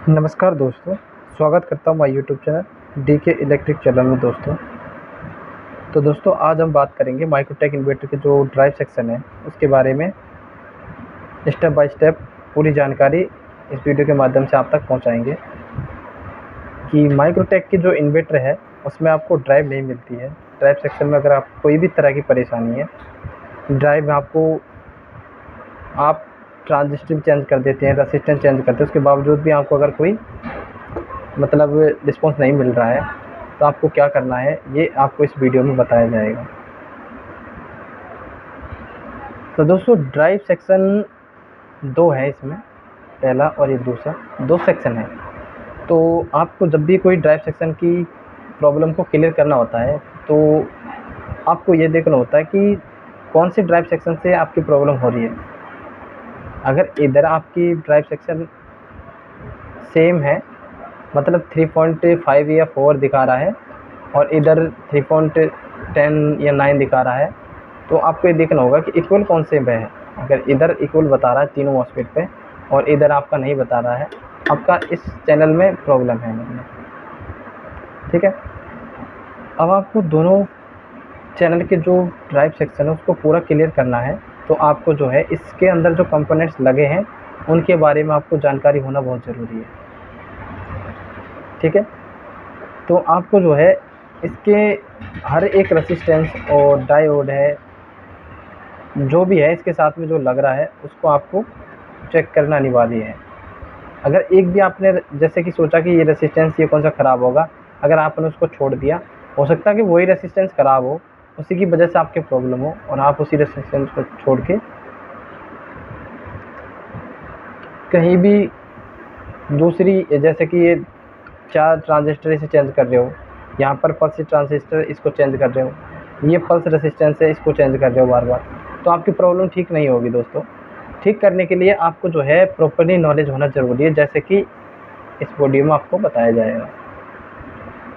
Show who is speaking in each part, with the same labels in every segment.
Speaker 1: नमस्कार दोस्तों, स्वागत करता हूँ my YouTube channel DK electric channel में दोस्तों। तो दोस्तों आज हम बात करेंगे माइक्रोटेक इन्वर्टर के जो ड्राइव सेक्शन है उसके बारे में स्टेप बाय स्टेप पूरी जानकारी इस वीडियो के माध्यम से आप तक पहुँचाएंगे कि माइक्रोटेक की जो इन्वर्टर है उसमें आपको ड्राइव नहीं मिलती है। ड्राइव सेक्शन में अगर आप कोई भी तरह की परेशानी है, ड्राइव में आप ट्रांजिस्टर चेंज कर देते हैं, रेसिस्टेंस चेंज करते हैं, उसके बावजूद भी आपको अगर कोई रिस्पॉन्स नहीं मिल रहा है तो आपको क्या करना है ये आपको इस वीडियो में बताया जाएगा। तो दोस्तों ड्राइव सेक्शन दो है, इसमें पहला और ये दूसरा, दो सेक्शन है। तो आपको जब भी कोई ड्राइव सेक्शन की प्रॉब्लम को क्लियर करना होता है तो आपको ये देखना होता है कि कौन से ड्राइव सेक्शन से आपकी प्रॉब्लम हो रही है। अगर इधर आपकी ड्राइव सेक्शन सेम है, मतलब 3.5 या 4 दिखा रहा है और इधर 3.10 या 9 दिखा रहा है, तो आपको ये देखना होगा कि इक्वल कौन से में है। अगर इधर इक्वल बता रहा है तीनों मॉस्फेट पे और इधर आपका नहीं बता रहा है, आपका इस चैनल में प्रॉब्लम है मतलब, ठीक है। अब आपको दोनों चैनल के जो ड्राइव सेक्शन है उसको पूरा क्लियर करना है, तो आपको जो है इसके अंदर जो कंपोनेंट्स लगे हैं उनके बारे में आपको जानकारी होना बहुत ज़रूरी है, ठीक है। तो आपको जो है इसके हर एक रेसिस्टेंस और डायोड है, जो भी है इसके साथ में जो लग रहा है उसको आपको चेक करना अनिवार्य है। अगर एक भी आपने जैसे कि सोचा कि ये रेसिस्टेंस ये कौन सा ख़राब होगा, अगर आपने उसको छोड़ दिया, हो सकता है कि वही रेसिस्टेंस ख़राब हो, उसी की वजह से आपके प्रॉब्लम हो और आप उसी रेसिस्टेंस को छोड़ के कहीं भी दूसरी, जैसे कि ये 4 ट्रांजिस्टर इसे चेंज कर रहे हो, यहाँ पर पल्स ट्रांजिस्टर इसको चेंज कर रहे हो, ये पल्स रेसिस्टेंस है इसको चेंज कर रहे हो बार बार, तो आपकी प्रॉब्लम ठीक नहीं होगी दोस्तों। ठीक करने के लिए आपको जो है प्रॉपर्ली नॉलेज होना ज़रूरी है, जैसे कि इस वीडियो में आपको बताया जाएगा।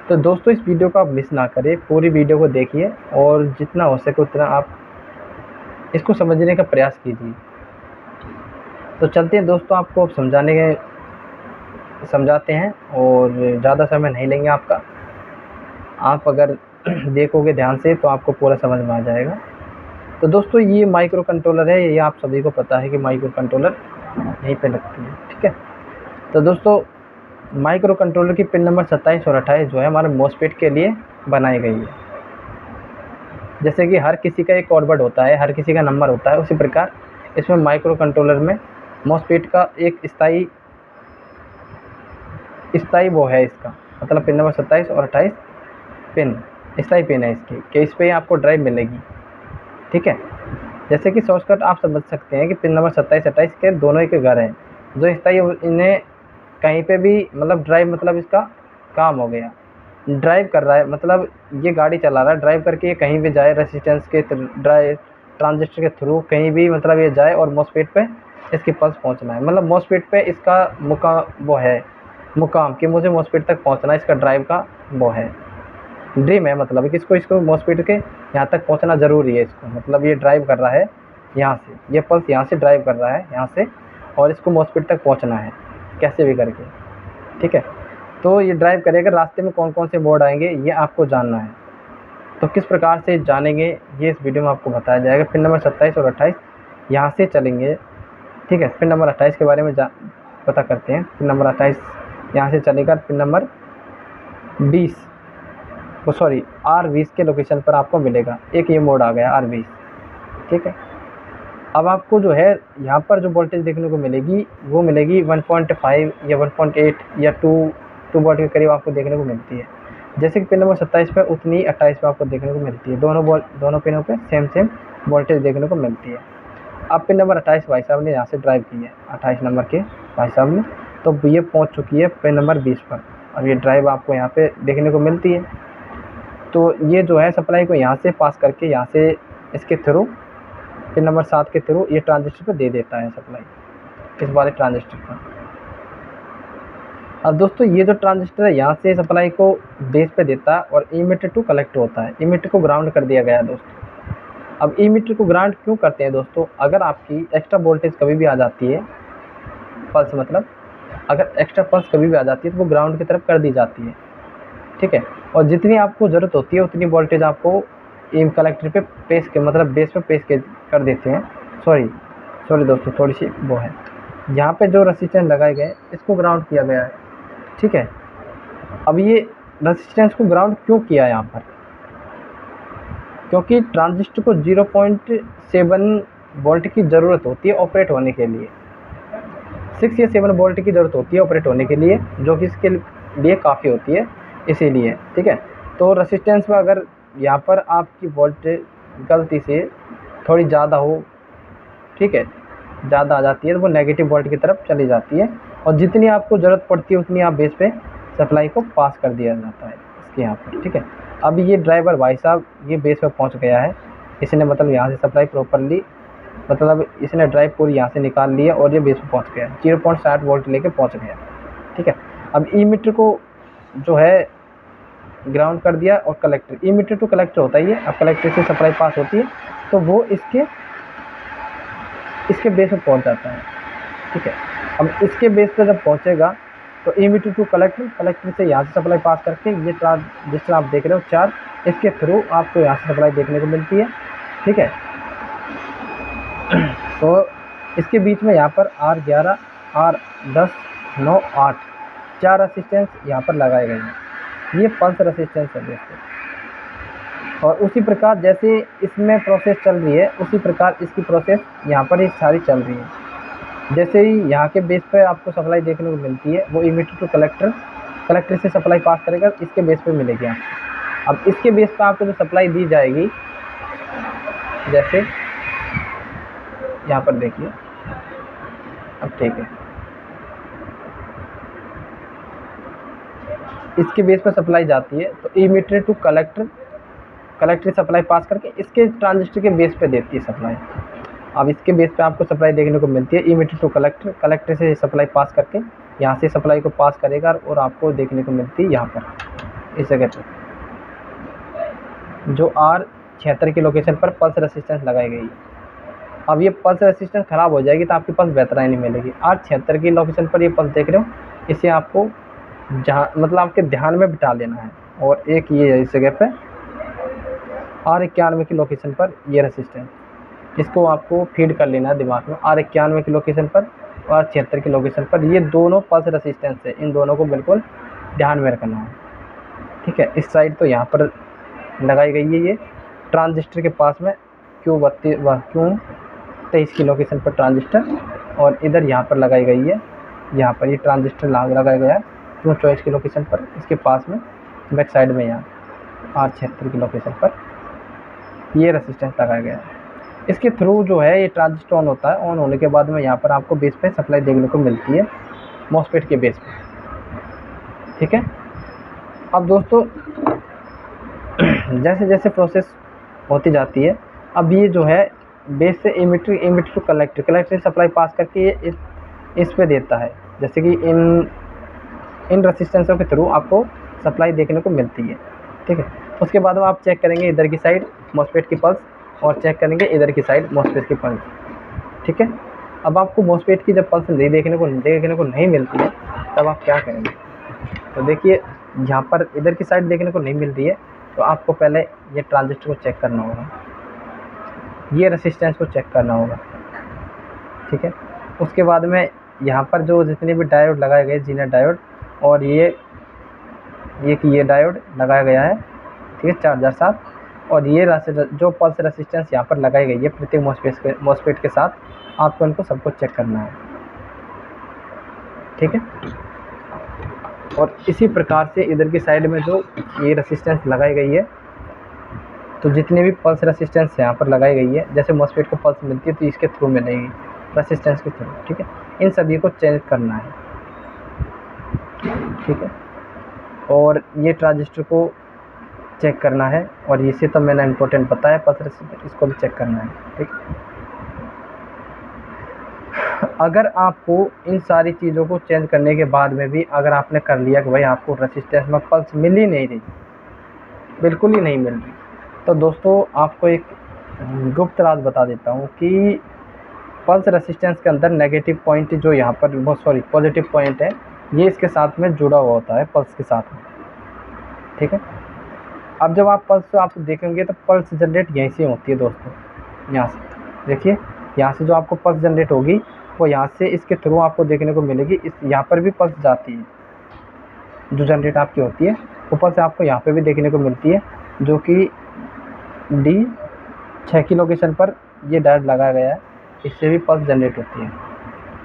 Speaker 1: तो दोस्तों इस वीडियो को आप मिस ना करें, पूरी वीडियो को देखिए और जितना हो सके उतना आप इसको समझने का प्रयास कीजिए। तो चलते हैं दोस्तों, आपको अब समझाते हैं और ज़्यादा समय नहीं लेंगे आपका। आप अगर देखोगे ध्यान से तो आपको पूरा समझ में आ जाएगा। तो दोस्तों ये माइक्रो कंट्रोलर है, ये आप सभी को पता है कि माइक्रो कंट्रोलर यहीं पे लगती है, ठीक है। तो दोस्तों माइक्रो कंट्रोलर की पिन नंबर 27 और 28 जो है हमारे मॉस्फेट के लिए बनाई गई है। जैसे कि हर किसी का एक कोड वर्ड होता है, हर किसी का नंबर होता है, उसी प्रकार इसमें माइक्रो कंट्रोलर में मॉस्फेट का एक स्थायी वो है इसका, मतलब पिन नंबर 27 और 28 पिन स्थायी पिन है इसकी, कि इस पर आपको ड्राइव मिलेगी, ठीक है। जैसे कि शॉर्टकट आप समझ सकते हैं कि पिन नंबर 27 28 के दोनों एक घर हैं, जो स्थायी इन्हें कहीं पे भी मतलब ड्राइव, मतलब इसका काम हो गया, ड्राइव कर रहा है, मतलब ये गाड़ी चला रहा है, ड्राइव करके ये कहीं भी जाए, रेसिस्टेंस के ड्राइव ट्रांजिस्टर के थ्रू कहीं भी मतलब ये जाए और मॉस्फेट पे इसकी पल्स पहुंचना है, मतलब मॉस्फेट पे इसका मुकाम कि मुझे मॉस्फेट तक पहुंचना है, इसका ड्राइव का वो है, ड्रीम है, मतलब कि इसको मॉस्फेट के यहाँ तक पहुंचना ज़रूरी है इसको, मतलब ये ड्राइव कर रहा है यहाँ से, ये पल्स यहाँ से ड्राइव कर रहा है यहाँ से और इसको मॉस्फेट तक पहुंचना है कैसे भी करके, ठीक है। तो ये ड्राइव करेगा, रास्ते में कौन कौन से मोड आएंगे ये आपको जानना है। तो किस प्रकार से जानेंगे ये इस वीडियो में आपको बताया जाएगा। पिन नंबर 27 और 28 यहाँ से चलेंगे, ठीक है। पिन नंबर 28 के बारे में पता करते हैं। पिन नंबर 28 यहाँ से चलेगा, पिन नंबर 20 R20 के लोकेशन पर आपको मिलेगा, एक ये मोड आ गया R20, ठीक है। अब आपको जो है यहाँ पर जो वोल्टेज देखने को मिलेगी वो मिलेगी 1.5 या 1.8 या 2 वोल्ट के करीब आपको देखने को मिलती है। जैसे कि पिन नंबर 27 पे उतनी 28 पे आपको देखने को मिलती है, दोनों पिनों पे सेम वोल्टेज देखने को मिलती है। अब पिन नंबर 28 भाई साहब ने यहाँ से ड्राइव की है, 28 नंबर के भाई साहब ने, तो ये पहुँच चुकी है पिन नंबर 20 पर। अब ये ड्राइव आपको यहाँ पे देखने को मिलती है, तो ये जो है सप्लाई को यहाँ से पास करके यहाँ से इसके थ्रू पिन नंबर 7 के थ्रू ये ट्रांजिस्टर पर दे देता है सप्लाई, इस वाले ट्रांजिस्टर पर। अब दोस्तों ये जो ट्रांजिस्टर है यहाँ से सप्लाई को बेस पे देता है और इमीटर टू कलेक्टर होता है, इमीटर को ग्राउंड कर दिया गया है दोस्तों। अब इमीटर को ग्राउंड क्यों करते हैं दोस्तों, अगर आपकी एक्स्ट्रा वोल्टेज कभी भी आ जाती है, पल्स मतलब, अगर एक्स्ट्रा पल्स कभी भी आ जाती है तो वो ग्राउंड की तरफ कर दी जाती है, ठीक है। और जितनी आपको ज़रूरत होती है उतनी वोल्टेज आपको इन कलेक्टर पे पेश के मतलब बेस पे पेश कर देते हैं। सॉरी दोस्तों, थोड़ी सी वो है, यहाँ पे जो रेसिस्टेंस लगाए गए इसको ग्राउंड किया गया है, ठीक है। अब ये रेसिस्टेंस को ग्राउंड क्यों किया है यहाँ पर, क्योंकि ट्रांजिस्टर को 0.7 वोल्ट की ज़रूरत होती है ऑपरेट होने के लिए। 6 या 7 वोल्ट की ज़रूरत होती है ऑपरेट होने के लिए, जो कि इसके लिए काफ़ी होती है, इसीलिए, ठीक है। तो रेसिस्टेंस में अगर यहाँ पर आपकी वोल्टेज गलती से थोड़ी ज़्यादा हो, ठीक है, ज़्यादा आ जाती है तो वो नेगेटिव वोल्ट की तरफ चली जाती है, और जितनी आपको ज़रूरत पड़ती है उतनी आप बेस पे सप्लाई को पास कर दिया जाता है इसके यहाँ पर, ठीक है। अब ये ड्राइवर भाई साहब ये बेस पे पहुँच गया है, इसने मतलब यहाँ से सप्लाई प्रॉपरली मतलब इसने ड्राइव पूरी यहाँ से निकाल लिया और ये बेस पे पहुँच गया, 0.7 वोल्ट लेके पहुँच गया, ठीक है। अब ई मीटर को जो है ग्राउंड कर दिया, और collector, emitter to collector होता ही है। अब कलेक्टर से सप्लाई पास होती है तो वो इसके बेस में पहुंच जाता है, ठीक है। अब इसके बेस पे जब पहुंचेगा तो ई मीटर टू कलेक्टर, कलेक्टर से यहाँ से सप्लाई पास करके ये ट्रांजिस्टर आप देख रहे हो 4, इसके थ्रू आपको यहाँ से सप्लाई देखने को मिलती है, ठीक है। तो इसके बीच में यहाँ पर R11, R10, 9, 8 4 रेसिस्टेंस यहाँ पर लगाए गए हैं, ये पल्स रेसिस्टेंस है दोस्तों। और उसी प्रकार जैसे इसमें प्रोसेस चल रही है उसी प्रकार इसकी प्रोसेस यहाँ पर ही सारी चल रही है। जैसे ही यहाँ के बेस पे आपको सप्लाई देखने को मिलती है वो इमीटर टू कलेक्टर, कलेक्टर से सप्लाई पास करेगा, इसके बेस पे मिलेगी आपको। अब इसके बेस पे आपको जो सप्लाई दी जाएगी, जैसे यहाँ पर देखिए, अब ठीक है, इसके बेस पे सप्लाई जाती है तो emitter to collector, collector supply pass करके इसके ट्रांजिस्टर के बेस पे देती है सप्लाई। अब इसके बेस पे आपको सप्लाई देखने को मिलती है इमीटर टू कलेक्टर, कलेक्टर से सप्लाई पास करके यहाँ से सप्लाई को पास करेगा और आपको देखने को मिलती है यहाँ पर इस जगह पर, जो R76 की लोकेशन पर पल्स रेसिस्टेंस लगाई गई है। अब ये पल्स रेसिस्टेंस ख़राब हो जाएगी तो आपके पास बेहतराई नहीं मिलेगी। R76 की लोकेशन पर ये पल्स देख रहे हो, इसे आपको जहाँ मतलब आपके ध्यान में बिठा लेना है। और एक ये है इस जगह पे R91 की लोकेशन पर ये रेसिस्टेंस, इसको आपको फीड कर लेना है दिमाग में। R91 की लोकेशन पर और R76 की लोकेशन पर ये दोनों पल्स रेसिस्टेंस है, इन दोनों को बिल्कुल ध्यान में रखना है, ठीक है। इस साइड तो यहाँ पर लगाई गई है ये ट्रांजिस्टर के पास में Q23 की लोकेशन पर ट्रांजिस्टर, और इधर यहाँ पर लगाई गई है, यहाँ पर ये ट्रांजिस्टर लगाया गया है Q24 की लोकेशन पर, इसके पास में बैक साइड में यहाँ R76 की लोकेशन पर ये रेसिस्टेंस लगाया गया है। इसके थ्रू जो है ये ट्रांजिस्टर ऑन होता है, ऑन होने के बाद में यहाँ पर आपको बेस पे सप्लाई देखने को मिलती है मॉसफेट के बेस पे, ठीक है। अब दोस्तों जैसे जैसे प्रोसेस होती जाती है, अब ये जो है बेस से इमीटर टू कलेक्टर, कलेक्टर से सप्लाई पास करके ये इस पे देता है, जैसे कि इन रेसिस्टेंसों के थ्रू आपको सप्लाई देखने को मिलती है, ठीक है। उसके बाद में आप चेक करेंगे इधर की साइड मॉसफेट की पल्स और चेक करेंगे इधर की साइड मॉसफेट की पल्स, ठीक है। अब आपको मॉसफेट की जब पल्स देखने को नहीं मिलती है तब आप क्या करेंगे, तो देखिए यहाँ पर इधर की साइड देखने को नहीं मिल रही है तो आपको पहले ये ट्रांजिस्टर को चेक करना होगा, ये रेसिस्टेंस को चेक करना होगा, ठीक है। उसके बाद में यहाँ पर जो जितने भी डायोड लगाए गए, जीनर डायोड और ये डायोड लगाया गया है, ठीक है, 4007, और ये जो पल्स रेसिस्टेंस यहाँ पर लगाई गई है प्रत्येक मॉसफेट के साथ, आपको इनको सबको चेक करना है, ठीक है। और इसी प्रकार से इधर की साइड में जो ये रेसिस्टेंस लगाई गई है, तो जितने भी पल्स रेसिस्टेंस यहाँ पर लगाई गई है, जैसे मॉसफेट को पल्स मिलती है तो इसके थ्रू मिलेगी रेसिस्टेंस के थ्रू, ठीक है। इन सभी को चेंज करना है, ठीक है। और ये ट्रांजिस्टर को चेक करना है, और इसे तो मैंने इम्पोर्टेंट बताया, पल्स रेसिस्टेंस इसको भी चेक करना है, ठीक। अगर आपको इन सारी चीज़ों को चेंज करने के बाद में भी अगर आपने कर लिया कि भाई आपको रेसिस्टेंस में पल्स मिल ही नहीं रही, बिल्कुल ही नहीं मिल रही, तो दोस्तों आपको एक गुप्त राज बता देता हूँ कि पल्स रेसिस्टेंस के अंदर नेगेटिव पॉइंट जो यहाँ पर पॉजिटिव पॉइंट है, ये इसके साथ में जुड़ा हुआ होता है पल्स के साथ में, ठीक है। अब जब आप पल्स आप देखेंगे तो पल्स जनरेट यहीं से होती है दोस्तों, यहाँ से देखिए, यहाँ से जो आपको पल्स जनरेट होगी वो यहाँ से इसके थ्रू आपको देखने को मिलेगी। इस यहाँ पर भी पल्स जाती है, जो जनरेट आपकी होती है ऊपर से आपको यहाँ पे भी देखने को मिलती है, जो कि D6 की लोकेशन पर ये डायोड लगाया गया है, इससे भी पल्स जनरेट होती है,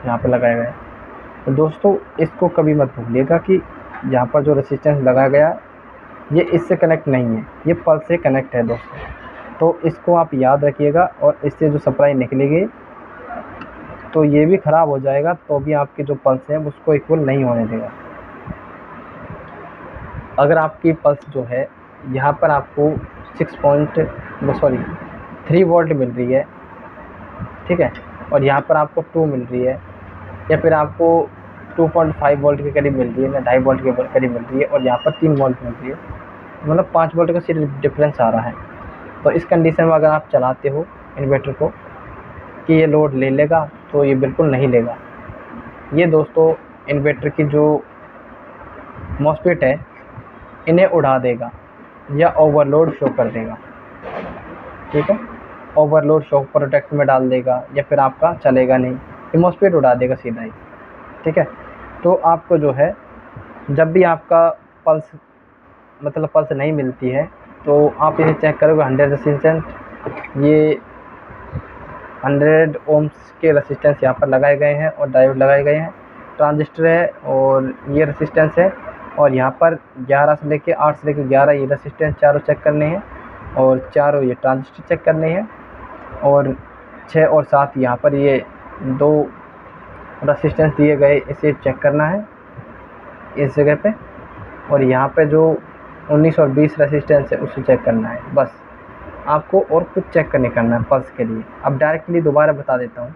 Speaker 1: यहाँ पर लगाया गया है। तो दोस्तों इसको कभी मत भूलिएगा कि यहाँ पर जो रेसिस्टेंस लगाया गया ये इससे कनेक्ट नहीं है, ये पल्स से कनेक्ट है दोस्तों। तो इसको आप याद रखिएगा, और इससे जो सप्लाई निकलेगी तो ये भी ख़राब हो जाएगा, तो भी आपकी जो पल्स है उसको इक्वल नहीं होने देगा। अगर आपकी पल्स जो है यहाँ पर आपको 3 वोल्ट मिल रही है, ठीक है, और यहाँ पर आपको 2 मिल रही है, या फिर आपको 2.5 वोल्ट के करीब मिल रही है, या 2.5 वोल्ट के करीब मिल रही है, और यहाँ पर 3 वोल्ट मिल रही है, मतलब 5 वोल्ट का सिर्फ डिफरेंस आ रहा है। तो इस कंडीशन में अगर आप चलाते हो इन्वर्टर को कि ये लोड ले लेगा, तो ये बिल्कुल नहीं लेगा। ये दोस्तों इन्वर्टर की जो मॉस्फेट है इन्हें उड़ा देगा या ओवरलोड शो कर देगा, ठीक है, ओवरलोड शो प्रोटेक्ट में डाल देगा, या फिर आपका चलेगा नहीं, ये मॉस्फेट उड़ा देगा सीधा ही, ठीक है। तो आपको जो है जब भी आपका पल्स नहीं मिलती है, तो आप इसे चेक करोगे 100 रेसिस्टेंस, ये 100 ओम्स के रेसिस्टेंस यहाँ पर लगाए गए हैं और डायोड लगाए गए हैं, ट्रांजिस्टर है और ये रेसिस्टेंस है, और यहाँ पर 11 से लेके 8 से लेके 11 ये रेसिस्टेंस चारों चेक करने हैं, और चारों ये ट्रांजिस्टर चेक करने हैं, और 6 और 7 यहाँ पर ये 2 रेसिस्टेंस दिए गए, इसे चेक करना है इस जगह पे, और यहाँ पे जो 19 और 20 रेसिस्टेंस है उसे चेक करना है। बस आपको और कुछ चेक नहीं करना है पल्स के लिए। अब डायरेक्टली दोबारा बता देता हूँ,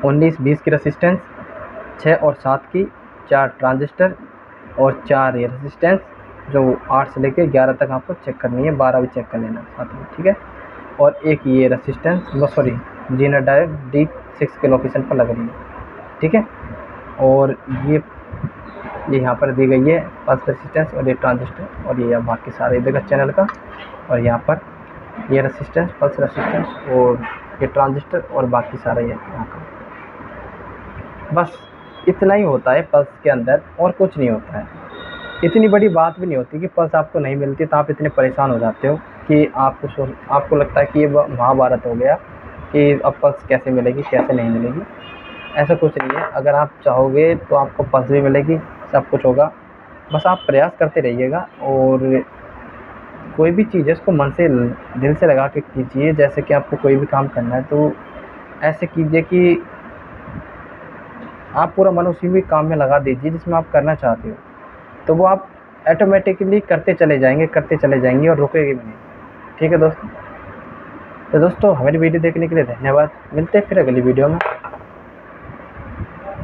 Speaker 1: 19-20 की रेसिस्टेंस, 6 और 7 की, 4 ट्रांजिस्टर और 4 ये रेसिस्टेंस जो 8 से लेकर 11 तक आपको चेक करनी है, 12 भी चेक कर लेना साथ में, ठीक है। और एक ये रेसिस्टेंस जीनर डायोड D6 के लोकेशन पर लग रही है, ठीक है। और ये यहाँ पर दी गई है पल्स रेसिस्टेंस और ये ट्रांजिस्टर, और ये बाकी सारे देगा चैनल का, और यहाँ पर ये रेसिस्टेंस, पल्स रेसिस्टेंस और ये ट्रांजिस्टर और बाकी सारा ये यहाँ का। बस इतना ही होता है पल्स के अंदर, और कुछ नहीं होता है। इतनी बड़ी बात भी नहीं होती कि पल्स आपको नहीं मिलती तो आप इतने परेशान हो जाते हो कि आपको लगता है कि ये महाभारत हो गया कि अब पल्स कैसे मिलेगी, कैसे नहीं मिलेगी। ऐसा कुछ नहीं है, अगर आप चाहोगे तो आपको पल्स भी मिलेगी, सब कुछ होगा। बस आप प्रयास करते रहिएगा, और कोई भी चीज़ है उसको मन से दिल से लगा के कीजिए। जैसे कि आपको कोई भी काम करना है तो ऐसे कीजिए कि आप पूरा मन उसी भी काम में लगा दीजिए जिसमें आप करना चाहते हो, तो वो आप ऑटोमेटिकली करते चले जाएंगे और रुकेंगे भी नहीं, ठीक है दोस्तों। तो दोस्तों हमारी वीडियो देखने के लिए धन्यवाद, मिलते हैं फिर अगली वीडियो में।